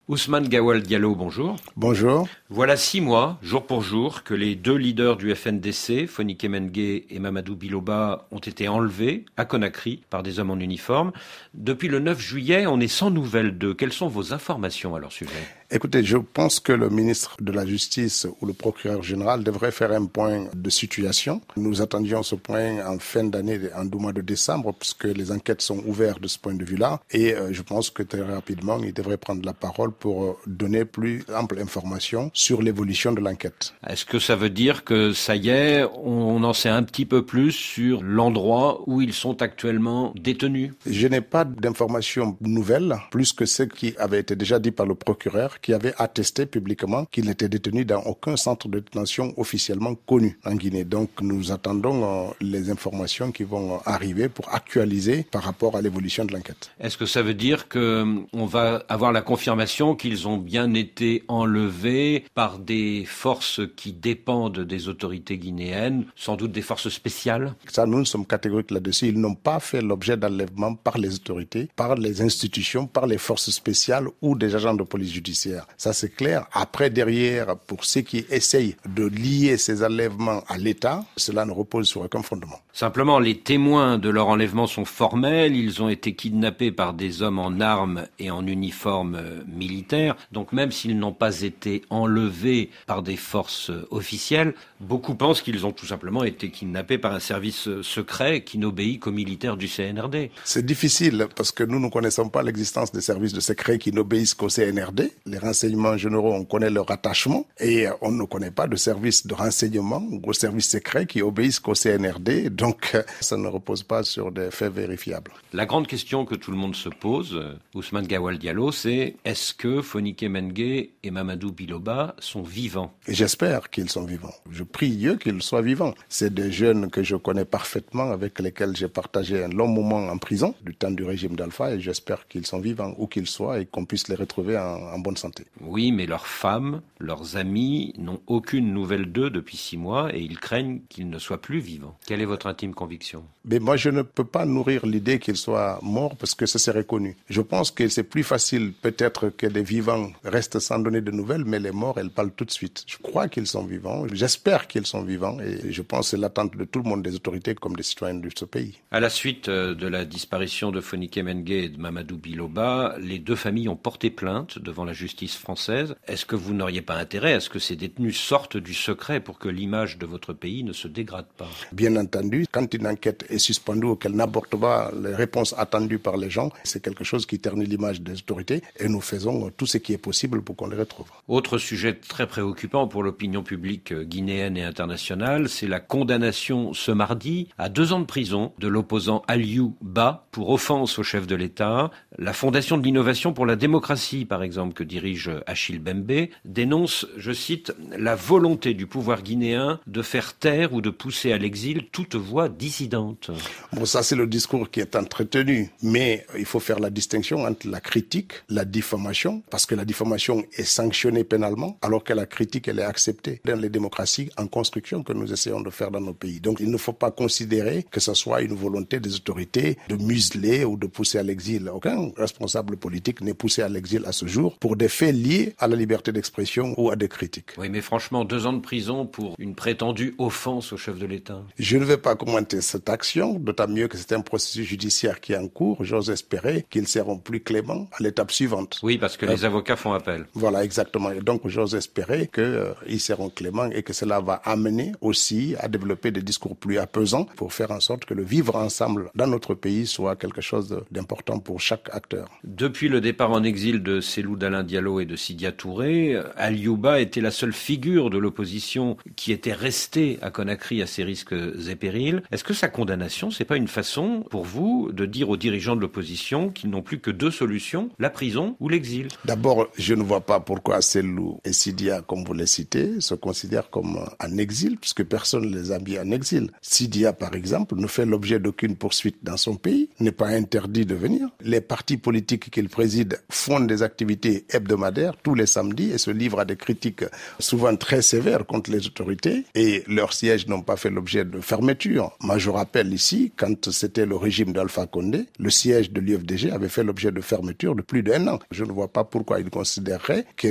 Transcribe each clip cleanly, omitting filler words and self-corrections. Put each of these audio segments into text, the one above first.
Ousmane Gawal Diallo, bonjour. Bonjour. Voilà 6 mois, jour pour jour, que les 2 leaders du FNDC, Fonike Mengue et Mamadou Biloba, ont été enlevés à Conakry par des hommes en uniforme. Depuis le 9 juillet, on est sans nouvelles d'eux. Quelles sont vos informations à leur sujet ? Écoutez, je pense que le ministre de la Justice ou le procureur général devrait faire un point de situation. Nous attendions ce point en fin d'année, en mois de décembre, puisque les enquêtes sont ouvertes de ce point de vue-là. Et je pense que très rapidement, il devrait prendre la parole pour donner plus ample information sur l'évolution de l'enquête. Est-ce que ça veut dire que ça y est, on en sait un petit peu plus sur l'endroit où ils sont actuellement détenus ? Je n'ai pas d'informations nouvelles, plus que ce qui avait été déjà dit par le procureur, qui avait attesté publiquement qu'il n'était détenu dans aucun centre de détention officiellement connu en Guinée. Donc nous attendons les informations qui vont arriver pour actualiser par rapport à l'évolution de l'enquête. Est-ce que ça veut dire qu'on va avoir la confirmation qu'ils ont bien été enlevés par des forces qui dépendent des autorités guinéennes, sans doute des forces spéciales ? Ça, nous sommes catégoriques là-dessus. Ils n'ont pas fait l'objet d'enlèvement par les autorités, par les institutions, par les forces spéciales ou des agents de police judiciaire. Ça, c'est clair. Après, derrière, pour ceux qui essayent de lier ces enlèvements à l'État, cela ne repose sur aucun fondement. Simplement, les témoins de leur enlèvement sont formels. Ils ont été kidnappés par des hommes en armes et en uniforme militaire. Donc, même s'ils n'ont pas été enlevés par des forces officielles, beaucoup pensent qu'ils ont tout simplement été kidnappés par un service secret qui n'obéit qu'aux militaires du CNRD. C'est difficile parce que nous ne connaissons pas l'existence des services de secret qui n'obéissent qu'au CNRD. Les renseignements généraux, on connaît leur attachement et on ne connaît pas de services de renseignement ou de services secrets qui obéissent qu'au CNRD. Donc, ça ne repose pas sur des faits vérifiables. La grande question que tout le monde se pose, Ousmane Gawal Diallo, c'est est-ce que Fonike Mengue et Mamadou Biloba sont vivants ? Et j'espère qu'ils sont vivants. Je prie Dieu qu'ils soient vivants. C'est des jeunes que je connais parfaitement, avec lesquels j'ai partagé un long moment en prison, du temps du régime d'Alpha, et j'espère qu'ils sont vivants où qu'ils soient et qu'on puisse les retrouver en bonne santé. Oui, mais leurs femmes, leurs amis n'ont aucune nouvelle d'eux depuis 6 mois et ils craignent qu'ils ne soient plus vivants. Quelle est votre intime conviction ? Mais moi, je ne peux pas nourrir l'idée qu'ils soient morts parce que ce serait connu. Je pense que c'est plus facile peut-être que les vivants restent sans donner de nouvelles, mais les morts, elles parlent tout de suite. Je crois qu'ils sont vivants, j'espère qu'ils sont vivants et je pense que c'est l'attente de tout le monde, des autorités comme des citoyens de ce pays. À la suite de la disparition de Fonike Mengue et de Mamadou Biloba, les 2 familles ont porté plainte devant la justice française. Est-ce que vous n'auriez pas intérêt à ce que ces détenus sortent du secret pour que l'image de votre pays ne se dégrade pas ? Bien entendu, quand une enquête est suspendue ou qu'elle n'apporte pas les réponses attendues par les gens, c'est quelque chose qui ternit l'image des autorités et nous faisons tout ce qui est possible pour qu'on les retrouve. Autre sujet très préoccupant pour l'opinion publique guinéenne et internationale, c'est la condamnation ce mardi à 2 ans de prison de l'opposant Aliou Ba pour offense au chef de l'État. La Fondation de l'innovation pour la démocratie, par exemple, que dirige Achille Bembe, dénonce, je cite, la volonté du pouvoir guinéen de faire taire ou de pousser à l'exil toute voix dissidente. Bon, ça c'est le discours qui est entretenu, mais il faut faire la distinction entre la critique, la diffamation, parce que la diffamation est sanctionnée pénalement, alors que la critique elle est acceptée dans les démocraties en construction que nous essayons de faire dans nos pays. Donc il ne faut pas considérer que ce soit une volonté des autorités de museler ou de pousser à l'exil. Aucun responsable politique n'est poussé à l'exil à ce jour pour des faits liés à la liberté d'expression ou à des critiques. Oui, mais franchement, 2 ans de prison pour une prétendue offense au chef de l'État. Je ne vais pas commenter cette action, d'autant mieux que c'est un processus judiciaire qui est en cours. J'ose espérer qu'ils seront plus cléments à l'étape suivante. Oui, parce que les avocats font appel. Voilà, exactement. Et donc, j'ose espérer qu'ils seront cléments et que cela va amener aussi à développer des discours plus apaisants pour faire en sorte que le vivre ensemble dans notre pays soit quelque chose d'important pour chaque acteur. Depuis le départ en exil de Cellou Dalein Diallo et de Sidya Touré, Aliou Ba était la seule figure de l'opposition qui était restée à Conakry à ses risques et périls. Est-ce que sa condamnation, c'est pas une façon pour vous de dire aux dirigeants de l'opposition qu'ils n'ont plus que 2 solutions, la prison ou l'exil ? D'abord, je ne vois pas pourquoi Cellou et Sidya, comme vous les citez, se considèrent comme en exil, puisque personne ne les a mis en exil. Sidya, par exemple, ne fait l'objet d'aucune poursuite dans son pays, n'est pas interdit de venir. Les partis politiques qu'il préside font des activités hebdomadaires tous les samedis et se livrent à des critiques souvent très sévères contre les autorités et leurs sièges n'ont pas fait l'objet de fermeture. Moi, je rappelle ici, quand c'était le régime d'Alpha Condé, le siège de l'UFDG avait fait l'objet de fermeture de plus d'1 an. Je ne vois pas pas pourquoi ils considéreraient que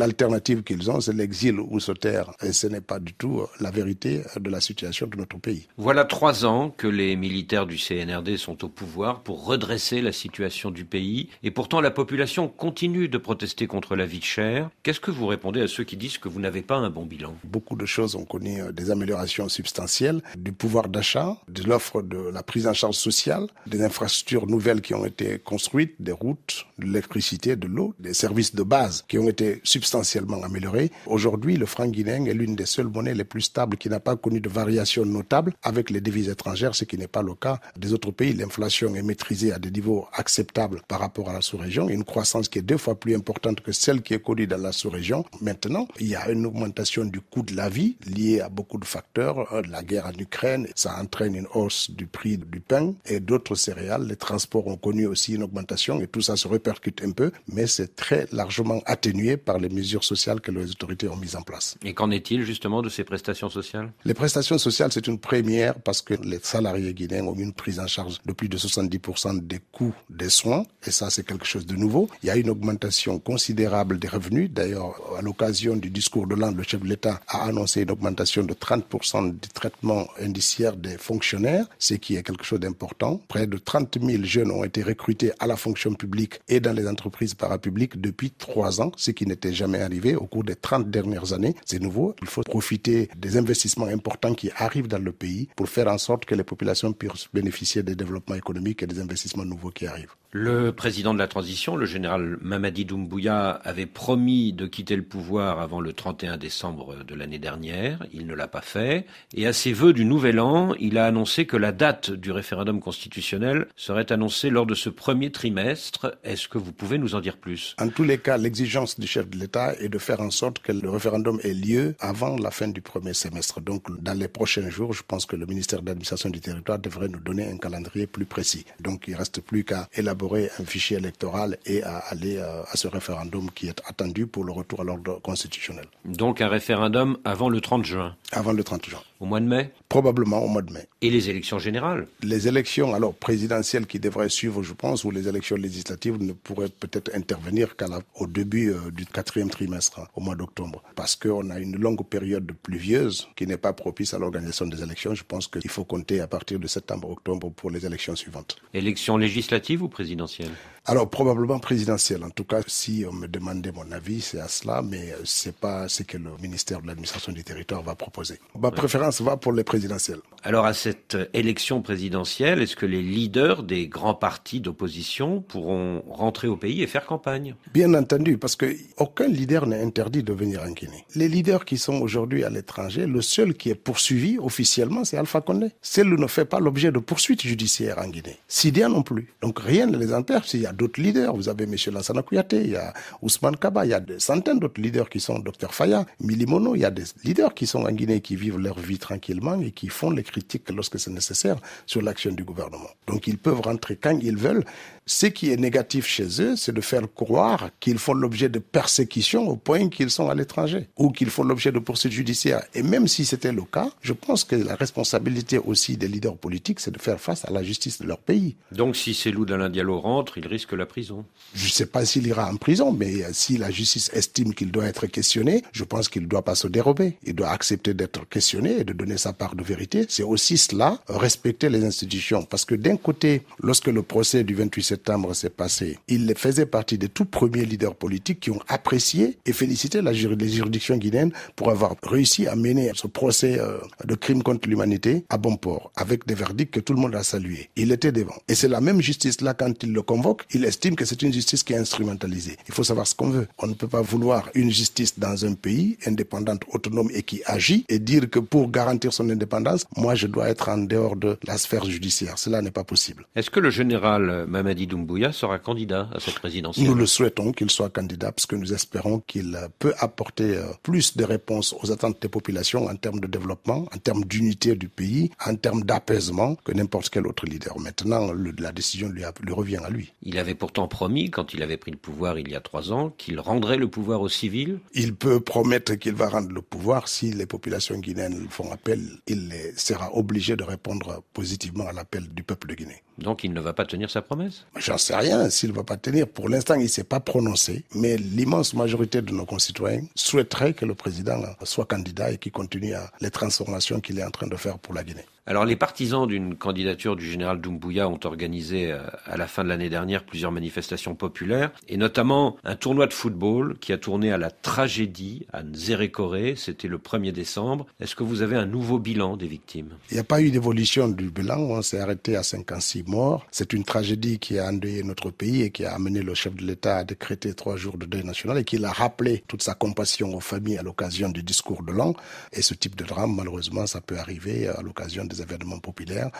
l'alternative qu'ils ont, c'est l'exil ou se taire. Et ce n'est pas du tout la vérité de la situation de notre pays. Voilà 3 ans que les militaires du CNRD sont au pouvoir pour redresser la situation du pays. Et pourtant, la population continue de protester contre la vie chère. Qu'est-ce que vous répondez à ceux qui disent que vous n'avez pas un bon bilan? Beaucoup de choses ont connu des améliorations substantielles, du pouvoir d'achat, de l'offre de la prise en charge sociale, des infrastructures nouvelles qui ont été construites, des routes, de l'électricité, de l'eau, des services de base qui ont été substantiellement améliorés. Aujourd'hui, le franc guinéen est l'une des seules monnaies les plus stables qui n'a pas connu de variation notable avec les devises étrangères, ce qui n'est pas le cas des autres pays. L'inflation est maîtrisée à des niveaux acceptables par rapport à la sous-région, une croissance qui est 2 fois plus importante que celle qui est connue dans la sous-région. Maintenant, il y a une augmentation du coût de la vie liée à beaucoup de facteurs, la guerre en Ukraine, ça entraîne une hausse du prix du pain et d'autres céréales. Les transports ont connu aussi une augmentation et tout ça se répercute un peu, mais c'est très largement atténué par les mesures sociales que les autorités ont mises en place. Et qu'en est-il justement de ces prestations sociales? Les prestations sociales, c'est une première parce que les salariés guinéens ont une prise en charge de plus de 70% des coûts des soins et ça, c'est quelque chose de nouveau. Il y a une augmentation considérable des revenus. D'ailleurs, à l'occasion du discours de l'an, le chef de l'État a annoncé une augmentation de 30% du traitement indiciaire des fonctionnaires, ce qui est quelque chose d'important. Près de 30 000 jeunes ont été recrutés à la fonction publique et dans les entreprises parapubliques depuis 3 ans, ce qui n'était jamais arrivé au cours des 30 dernières années. C'est nouveau. Il faut profiter des investissements importants qui arrivent dans le pays pour faire en sorte que les populations puissent bénéficier des développements économiques et des investissements nouveaux qui arrivent. Le président de la transition, le général Mamadi Doumbouya, avait promis de quitter le pouvoir avant le 31 décembre de l'année dernière. Il ne l'a pas fait. Et à ses vœux du Nouvel An, il a annoncé que la date du référendum constitutionnel serait annoncée lors de ce premier trimestre. Est-ce que vous pouvez nous en dire plus? En tous les cas, l'exigence du chef de l'État est de faire en sorte que le référendum ait lieu avant la fin du premier semestre. Donc, dans les prochains jours, je pense que le ministère de l'administration du territoire devrait nous donner un calendrier plus précis. Donc, il ne reste plus qu'à élaborer un fichier électoral et à aller à ce référendum qui est attendu pour le retour à l'ordre constitutionnel. Donc un référendum avant le 30 juin? Avant le 30 juin. Au mois de mai? Probablement au mois de mai. Et les élections générales? Les élections alors présidentielles qui devraient suivre, je pense, ou les élections législatives ne pourraient peut-être intervenir qu'au début du 4e trimestre, au mois d'octobre. Parce qu'on a une longue période pluvieuse qui n'est pas propice à l'organisation des élections. Je pense qu'il faut compter à partir de septembre-octobre pour les élections suivantes. Élections législatives ou présidentielles? Alors probablement présidentielle. En tout cas, si on me demandait mon avis, c'est à cela, mais c'est pas ce que le ministère de l'administration du territoire va proposer. Ma préférence va pour les présidentielles. Alors à cette élection présidentielle, est-ce que les leaders des grands partis d'opposition pourront rentrer au pays et faire campagne? Bien entendu, parce que aucun leader n'est interdit de venir en Guinée. Les leaders qui sont aujourd'hui à l'étranger, le seul qui est poursuivi officiellement, c'est Alpha Condé. Celle ne fait pas l'objet de poursuites judiciaires en Guinée. Sidia non plus. Donc rien ne les empêche. Il y a d'autres leaders. Vous avez M. Lansana Kouyaté, il y a Ousmane Kaba, il y a des centaines d'autres leaders qui sont Dr Faya, Milimono. Il y a des leaders qui sont en Guinée, qui vivent leur vie tranquillement et qui font les critiques lorsque c'est nécessaire sur l'action du gouvernement. Donc ils peuvent rentrer quand ils veulent. Ce qui est négatif chez eux, c'est de faire croire qu'ils font l'objet de persécutions au point qu'ils sont à l'étranger ou qu'ils font l'objet de poursuites judiciaires. Et même si c'était le cas, je pense que la responsabilité aussi des leaders politiques, c'est de faire face à la justice de leur pays. Donc si Cellou Dalein Diallo rentre, il risque la prison? Je ne sais pas s'il ira en prison, mais si la justice estime qu'il doit être questionné, je pense qu'il ne doit pas se dérober. Il doit accepter d'être questionné et de donner sa part de vérité. C'est aussi cela, respecter les institutions. Parce que d'un côté, lorsque le procès du 28 septembre s'est passé, il faisait partie des tout premiers leaders politiques qui ont apprécié et félicité les juridictions guinéennes pour avoir réussi à mener ce procès de crime contre l'humanité à bon port, avec des verdicts que tout le monde a salués. Il était devant. Et c'est la même justice-là, quand il le convoque, il estime que c'est une justice qui est instrumentalisée. Il faut savoir ce qu'on veut. On ne peut pas vouloir une justice dans un pays indépendante, autonome et qui agit et dire que pour garantir son indépendance, moi je dois être en dehors de la sphère judiciaire. Cela n'est pas possible. Est-ce que le général Mamadi Doumbouya sera candidat à cette présidentielle? Nous le souhaitons qu'il soit candidat parce que nous espérons qu'il peut apporter plus de réponses aux attentes des populations en termes de développement, en termes d'unité du pays, en termes d'apaisement que n'importe quel autre leader. Maintenant, la décision lui revient à lui. Il avait avait pourtant promis, quand il avait pris le pouvoir il y a 3 ans, qu'il rendrait le pouvoir aux civils. Il peut promettre qu'il va rendre le pouvoir. Si les populations guinéennes font appel, il sera obligé de répondre positivement à l'appel du peuple de Guinée. Donc il ne va pas tenir sa promesse? J'en sais rien s'il ne va pas tenir. Pour l'instant, il ne s'est pas prononcé. Mais l'immense majorité de nos concitoyens souhaiteraient que le président soit candidat et qu'il continue les transformations qu'il est en train de faire pour la Guinée. Alors les partisans d'une candidature du général Doumbouya ont organisé à la fin de l'année dernière plusieurs manifestations populaires et notamment un tournoi de football qui a tourné à la tragédie à Nzérékoré, c'était le 1er décembre. Est-ce que vous avez un nouveau bilan des victimes? Il n'y a pas eu d'évolution du bilan, on s'est arrêté à 56 morts. C'est une tragédie qui a endeuillé notre pays et qui a amené le chef de l'État à décréter 3 jours de deuil national et qui a rappelé toute sa compassion aux familles à l'occasion du discours de l'an. Et ce type de drame, malheureusement, ça peut arriver à l'occasion des événements populaires,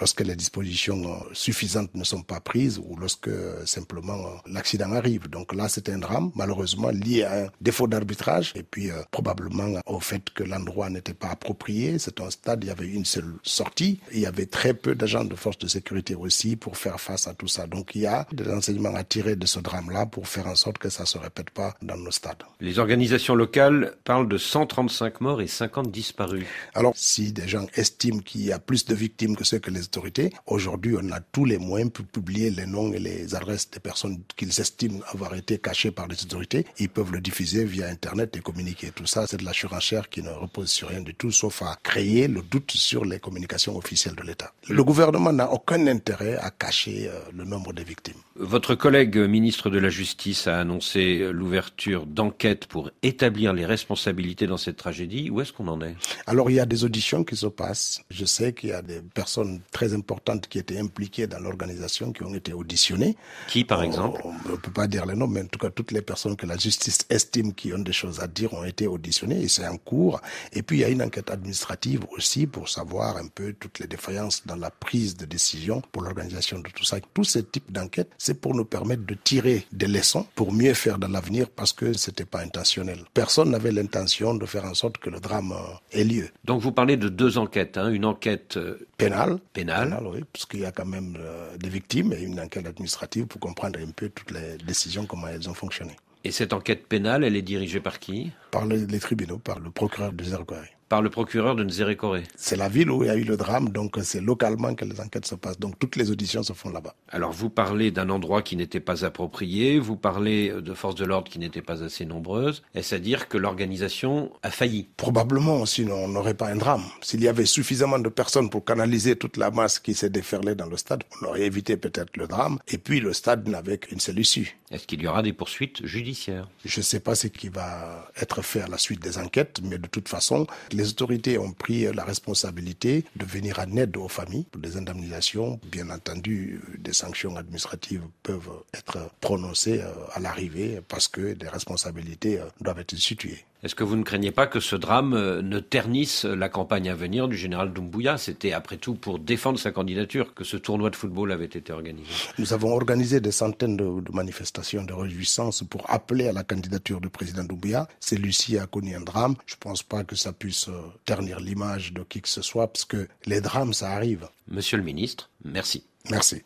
lorsque les dispositions suffisantes ne sont pas prises ou lorsque simplement l'accident arrive. Donc là, c'est un drame, malheureusement, lié à un défaut d'arbitrage et puis probablement au fait que l'endroit n'était pas approprié. C'est un stade, il y avait une seule sortie. Il y avait très peu d'agents de force de sécurité aussi pour faire face à tout ça. Donc il y a des enseignements à tirer de ce drame-là pour faire en sorte que ça ne se répète pas dans nos stades. Les organisations locales parlent de 135 morts et 50 disparus. Alors, si des gens estiment qu'il y a plus de victimes que ceux que les autorités, aujourd'hui, on a tous les moyens pour publier les noms et les adresses des personnes qu'ils estiment avoir été cachées par les autorités. Ils peuvent le diffuser via Internet et communiquer. Tout ça, c'est de la surenchère qui ne repose sur rien du tout, sauf à créer le doute sur les communications officielles de l'État. Le gouvernement n'a aucun intérêt à cacher le nombre de victimes. Votre collègue ministre de la Justice a annoncé l'ouverture d'enquêtes pour établir les responsabilités dans cette tragédie. Où est-ce qu'on en est? Alors, il y a des auditions qui se passent. Je sais qu'il y a des personnes très importantes qui étaient impliquées dans l'organisation qui ont été auditionnées. Qui, par exemple? On ne peut pas dire les noms, mais en tout cas, toutes les personnes que la justice estime qui ont des choses à dire ont été auditionnées et c'est en cours. Et puis, il y a une enquête administrative aussi pour savoir un peu toutes les défaillances dans la prise de décision pour l'organisation de tout ça. Tous ces types d'enquêtes, c'est pour nous permettre de tirer des leçons pour mieux faire dans l'avenir parce que c'était pas intentionnel. Personne n'avait l'intention de faire en sorte que le drame ait lieu. Donc vous parlez de 2 enquêtes, une enquête pénale, oui, parce qu'il y a quand même des victimes et une enquête administrative pour comprendre un peu toutes les décisions, comment elles ont fonctionné. Et cette enquête pénale, elle est dirigée par qui? Par les tribunaux, par le procureur de Nzérékoré. Par le procureur de Nzérékoré. C'est la ville où il y a eu le drame, donc c'est localement que les enquêtes se passent. Donc toutes les auditions se font là-bas. Alors vous parlez d'un endroit qui n'était pas approprié, vous parlez de forces de l'ordre qui n'étaient pas assez nombreuses. Est-ce à dire que l'organisation a failli? Probablement, sinon on n'aurait pas un drame. S'il y avait suffisamment de personnes pour canaliser toute la masse qui s'est déferlée dans le stade, on aurait évité peut-être le drame. Et puis le stade n'avait qu'une seule issue. Est-ce qu'il y aura des poursuites judiciaires? Je ne sais pas ce qui va être fait à la suite des enquêtes, mais de toute façon, les autorités ont pris la responsabilité de venir en aide aux familles pour des indemnisations. Bien entendu, des sanctions administratives peuvent être prononcées à l'arrivée parce que des responsabilités doivent être situées. Est-ce que vous ne craignez pas que ce drame ne ternisse la campagne à venir du général Doumbouya? C'était après tout pour défendre sa candidature que ce tournoi de football avait été organisé. Nous avons organisé des centaines de manifestations de réjouissance pour appeler à la candidature du président Doumbouya. Celui-ci a connu un drame. Je ne pense pas que ça puisse ternir l'image de qui que ce soit parce que les drames, ça arrive. Monsieur le ministre, merci. Merci.